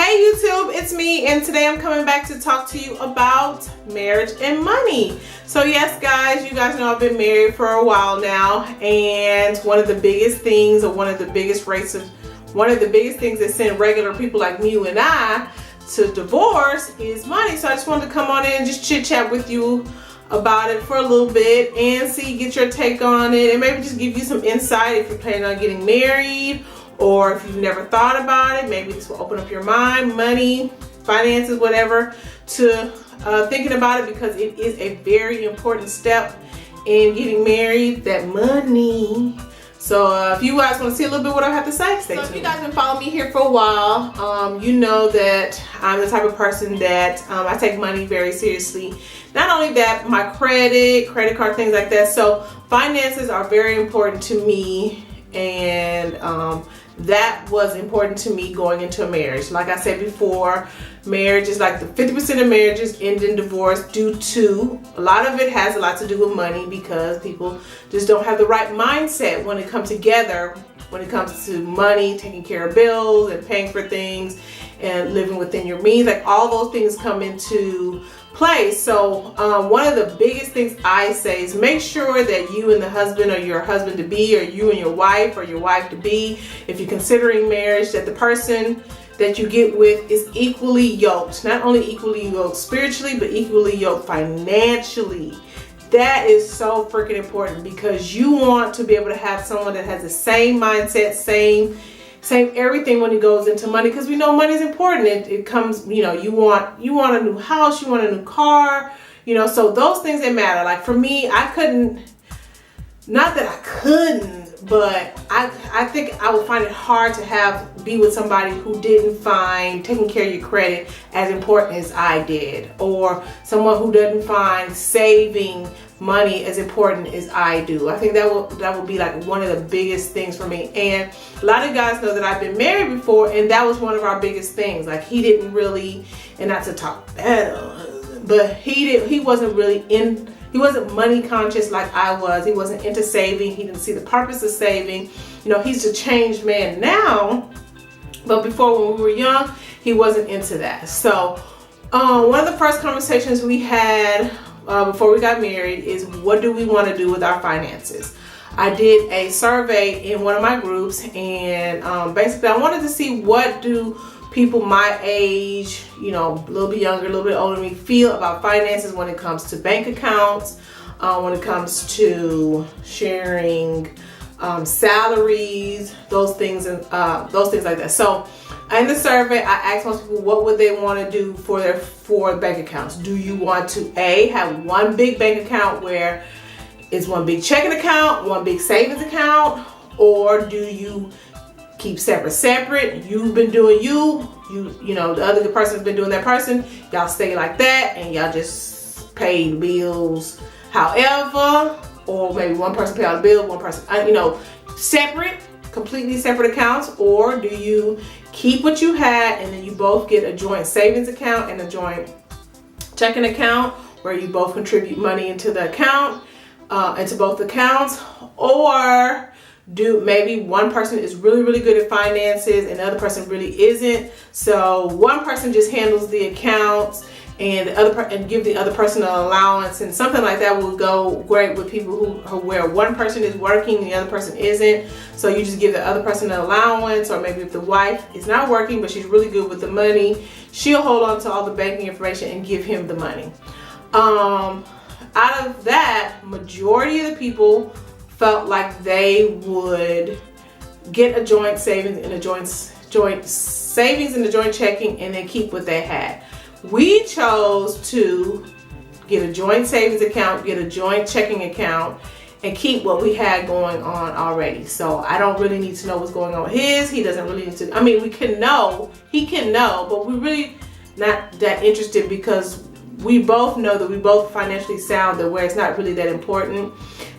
Hey YouTube, it's me, and today I'm coming back to talk to you about marriage and money. So yes guys, you guys know I've been married for a while now, and one of the biggest things that send regular people like you and I to divorce is money. So I just wanted to come on in and just chit chat with you about it for a little bit and get your take on it, and maybe just give you some insight if you're planning on getting married, or if you've never thought about it. Maybe this will open up your mind, money, finances, whatever, to thinking about it, because it is a very important step in getting married, that money. So if you guys want to see a little bit what I have to say, stay tuned. So if you guys have been following me here for a while, you know that I'm the type of person that I take money very seriously. Not only that, my credit card, things like that. So finances are very important to me, and that was important to me going into a marriage. Like I said before, marriage is like the 50% of marriages end in divorce due to, a lot of it has a lot to do with money, because people just don't have the right mindset when it comes together, when it comes to money, taking care of bills and paying for things and living within your means. Like all those things come into play. So one of the biggest things I say is make sure that you and the husband, or your husband to be, or you and your wife, or your wife to be, if you're considering marriage, that the person that you get with is equally yoked. Not only equally yoked spiritually, but equally yoked financially. That is so freaking important, because you want to be able to have someone that has the same mindset, same everything when it goes into money, because we know money is important. It comes, you know, you want a new house, you want a new car, you know, so those things that matter. Like for me, I couldn't, not that I couldn't, but I think I would find it hard to be with somebody who didn't find taking care of your credit as important as I did, or someone who doesn't find saving money as important as I do. I think that will be like one of the biggest things for me. And a lot of guys know that I've been married before, and that was one of our biggest things. Like he didn't really, and not to talk bad, but he wasn't money conscious like I was. He wasn't into saving. He didn't see the purpose of saving. You know, he's a changed man now, but before, when we were young, he wasn't into that. So one of the first conversations we had before we got married is, what do we want to do with our finances? I did a survey in one of my groups, and basically I wanted to see, what do people my age, you know, a little bit younger, a little bit older than me, feel about finances when it comes to bank accounts, when it comes to sharing salaries, those things like that. So in the survey, I asked most people, what would they want to do for their bank accounts? Do you want to have one big bank account where it's one big checking account, one big savings account, or do you keep separate? You've been doing you know, the other person's been doing that person. Y'all stay like that, and y'all just pay the bills however, or maybe one person pay all the bills, one person, you know, completely separate accounts. Or do you keep what you had, and then you both get a joint savings account and a joint checking account where you both contribute money into the account, into both accounts? Or do maybe one person is really, really good at finances and the other person really isn't, so one person just handles the accounts and give the other person an allowance, and something like that will go great with people where one person is working and the other person isn't. So you just give the other person an allowance, or maybe if the wife is not working but she's really good with the money, she'll hold on to all the banking information and give him the money. Out of that, majority of the people felt like they would get a joint savings and a joint savings and a joint checking, and then keep what they had. We chose to get a joint savings account, get a joint checking account, and keep what we had going on already. So I don't really need to know what's going on with his. He doesn't really need to. I mean, he can know, but we're really not that interested, because we both know that we both financially sound, that where it's not really that important.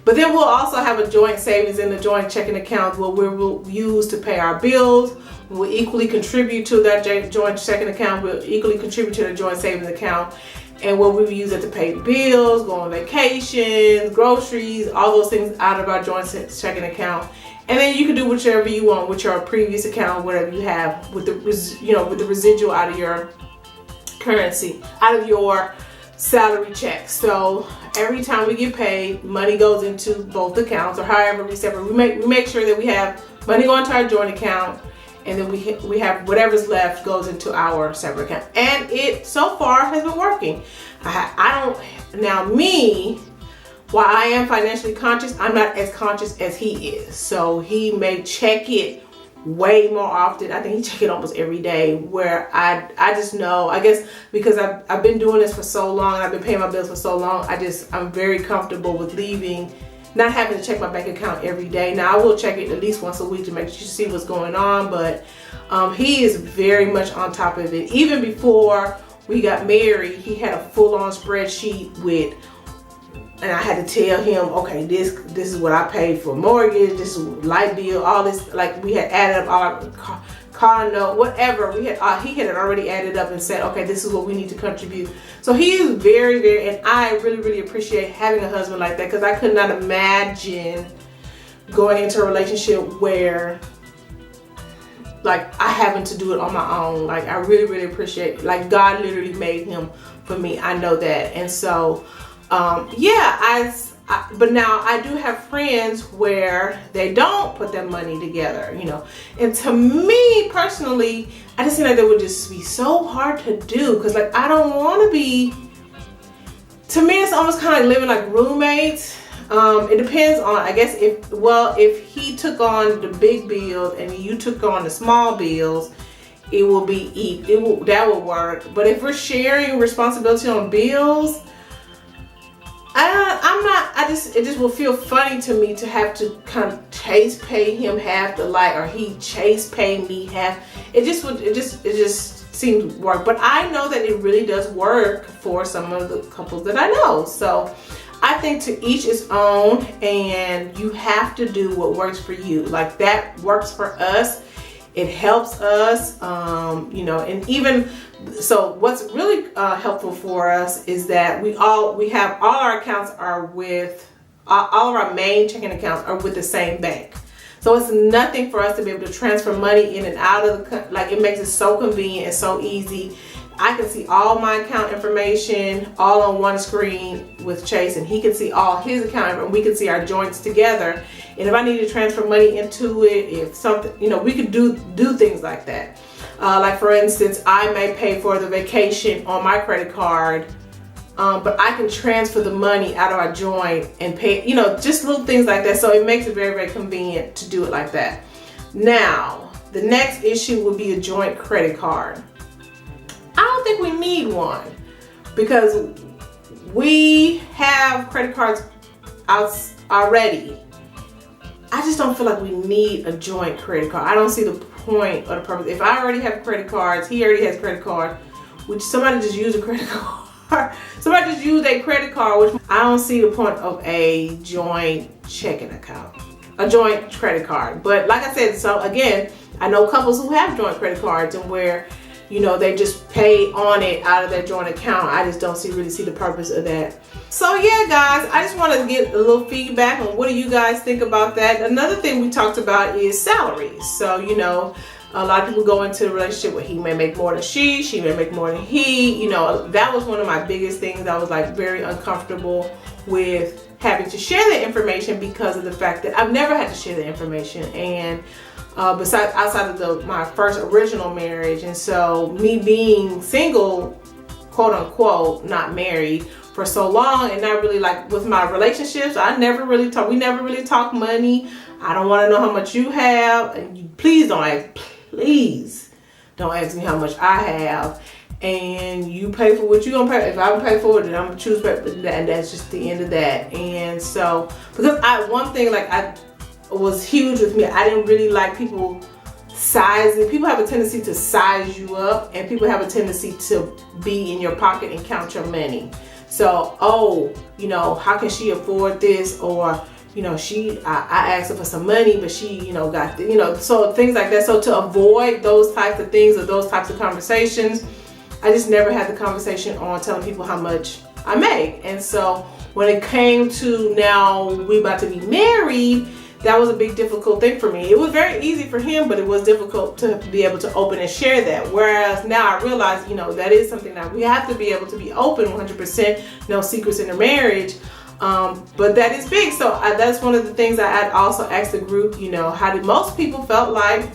But then we'll also have a joint savings and a joint checking account where we'll use to pay our bills. We'll equally contribute to that joint checking account. We'll equally contribute to the joint savings account. And what we use it to pay bills, go on vacations, groceries, all those things out of our joint checking account. And then you can do whichever you want with your previous account, whatever you have with the with the residual out of your currency, out of your salary check. So every time we get paid, money goes into both accounts, or however we separate. We make sure that we have money going to our joint account, and then we have whatever's left goes into our separate account. And it so far has been working. While I am financially conscious, I'm not as conscious as he is. So he may check it way more often. I think he checks it almost every day, where I just know, I guess because I've been doing this for so long, I've been paying my bills for so long, I'm very comfortable with not having to check my bank account every day. Now I will check it at least once a week to make sure you see what's going on, but he is very much on top of it. Even before we got married, he had a full-on spreadsheet and I had to tell him, okay, this is what I paid for mortgage, this is light bill, all this. Like, we had added up all our car note, whatever. He had already added up and said, okay, this is what we need to contribute. So he is very, very, and I really, really appreciate having a husband like that, because I could not imagine going into a relationship where, like, I having to do it on my own. Like, I really, really appreciate, like, God literally made him for me. I know that. And so, but now I do have friends where they don't put their money together, and to me personally, I just think like that would just be so hard to do, because like, I don't want to be, to me it's almost kind of like living like roommates. It depends on, I guess, if he took on the big bills and you took on the small bills, that will work. But if we're sharing responsibility on bills, it just will feel funny to me to have to kind of chase pay him half the light, or he chase pay me half. It just seems to work. But I know that it really does work for some of the couples that I know. So I think to each his own, and you have to do what works for you. Like, that works for us. It helps us, and even so, what's really helpful for us is that we have all our accounts are with, all of our main checking accounts are with the same bank. So it's nothing for us to be able to transfer money in and out of it makes it so convenient and so easy. I can see all my account information all on one screen with Chase, and he can see all his account, and we can see our joints together. And if I need to transfer money into it, if something, we could do things like that. Like, for instance, I may pay for the vacation on my credit card, but I can transfer the money out of our joint and pay, just little things like that. So it makes it very, very convenient to do it like that. Now, the next issue would be a joint credit card. I don't think we need one, because we have credit cards out already. I just don't feel like we need a joint credit card. I don't see the point or the purpose. If I already have credit cards, he already has credit card, which somebody just use a credit card. Somebody just use a credit card, which I don't see the point of a joint checking account, a joint credit card. But like I said, so again, I know couples who have joint credit cards, and where they just pay on it out of their joint account. I just don't really see the purpose of that. So yeah, guys, I just want to get a little feedback on what do you guys think about that. Another thing we talked about is salaries. So, a lot of people go into a relationship where he may make more than she may make more than he. That was one of my biggest things. I was like very uncomfortable with having to share the information, because of the fact that I've never had to share the information, and outside of my first original marriage. And so me being single, quote unquote, not married for so long, and not really, like, with my relationships, we never really talk money. I don't want to know how much you have, and please don't ask me how much I have. And you pay for what you're gonna pay. If I don't pay for it, then I'm gonna choose pay, and that's just the end of that. And so, because one thing was huge with me, I didn't really like people sizing. People have a tendency to size you up, and people have a tendency to be in your pocket and count your money. So, how can she afford this? Or, I asked her for some money, but she, got so things like that. So to avoid those types of things, or those types of conversations, I just never had the conversation on telling people how much I make. And so when it came to now we about to be married, that was a big difficult thing for me. It was very easy for him, but it was difficult to be able to open and share that. Whereas now I realize, you know, that is something that we have to be able to be open 100%, no secrets in a marriage. But that is big. So that's one of the things I also asked the group, you know, how did most people felt like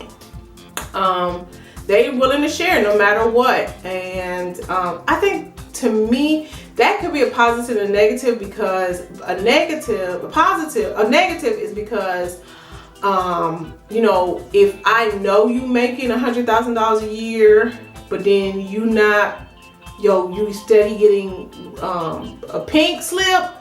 they're willing to share no matter what. And I think to me, that could be a positive and a negative, because a negative is because, you know, if I know you making $100,000 a year, but then you steady getting a pink slip,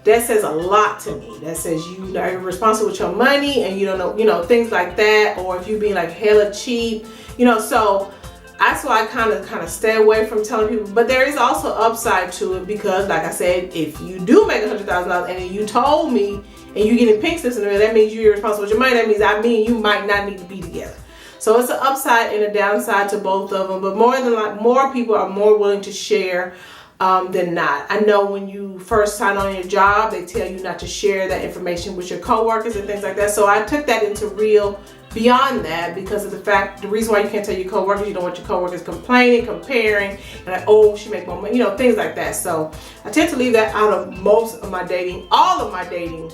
that says a lot to me. That says you are responsible with your money and you don't know, you know, things like that. Or if you being like hella cheap, you know, so that's why I kind of stay away from telling people. But there is also upside to it, because like I said, if you do make $100,000 and you told me and you getting pink slips in there, that means you're responsible with your money. That means you might not need to be together. So it's an upside and a downside to both of them. But more people are more willing to share than not. I know when you first sign on your job, they tell you not to share that information with your coworkers and things like that. So I took that into real beyond that, because of the reason why you can't tell your coworkers, you don't want your coworkers complaining, comparing, and like, oh, she make more money, you know, things like that. So I tend to leave that out of most of my dating, all of my dating.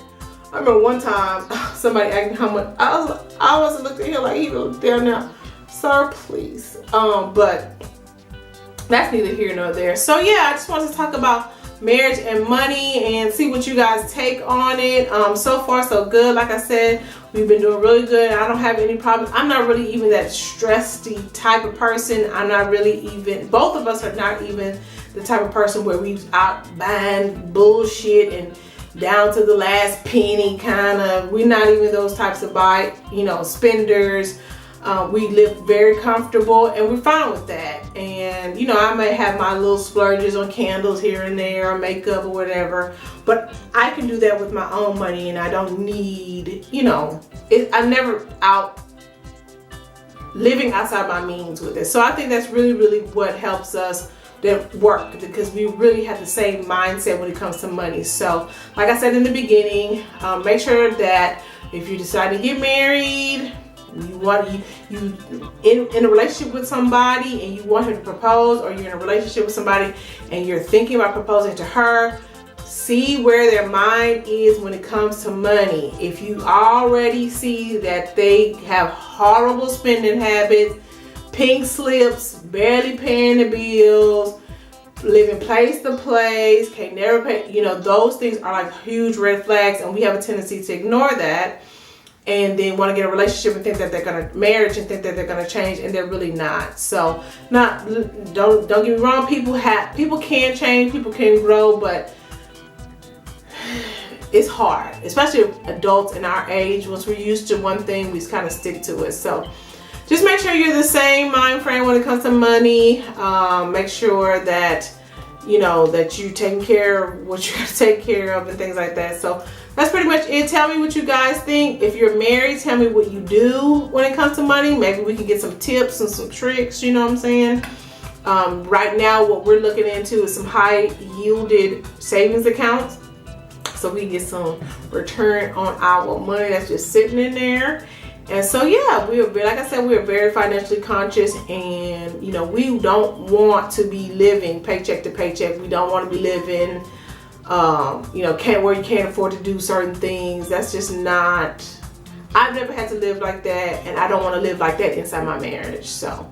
I remember one time somebody asked me how much, I wasn't looking at him like he was there now, sir, please. But that's neither here nor there. So yeah, I just wanted to talk about marriage and money and see what you guys take on it. So far so good. Like I said, we've been doing really good. I don't have any problems. I'm not really even that stressy type of person. I'm not really even, both of us are not even the type of person where we out buying bullshit and down to the last penny kind of. We're not even those types of spenders. We live very comfortable and we're fine with that. And you know, I may have my little splurges on candles here and there or makeup or whatever, but I can do that with my own money and I don't need, you know, I'm never out living outside my means with it. So I think that's really, really what helps us that work, because we really have the same mindset when it comes to money. So like I said in the beginning, make sure that if you decide to get married, you in a relationship with somebody and you want her to propose, or you're in a relationship with somebody and you're thinking about proposing to her, see where their mind is when it comes to money. If you already see that they have horrible spending habits, pink slips, barely paying the bills, living place to place, can't never pay, you know, those things are like huge red flags, and we have a tendency to ignore that and then want to get a relationship and think that they're gonna marriage and think that they're gonna change, and they're really not. So don't get me wrong, people can change, people can grow, but it's hard, especially adults in our age. Once we're used to one thing, we just kind of stick to it. So just make sure you're the same mind frame when it comes to money. Make sure that you know that you're taking care of what you're gonna take care of and things like that. So that's pretty much it. Tell me what you guys think. If you're married, tell me what you do when it comes to money. Maybe we can get some tips and some tricks, you know what I'm saying? Right now, what we're looking into is some high yielded savings accounts, so we can get some return on our money that's just sitting in there. And so yeah, like I said, we're very financially conscious, and you know, we don't want to be living paycheck to paycheck. We don't want to be living you know, where you can't afford to do certain things. That's just not, I've never had to live like that, and I don't want to live like that inside my marriage. So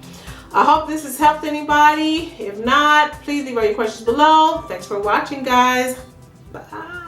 I hope this has helped anybody. If not, please leave all your questions below. Thanks for watching, guys. Bye.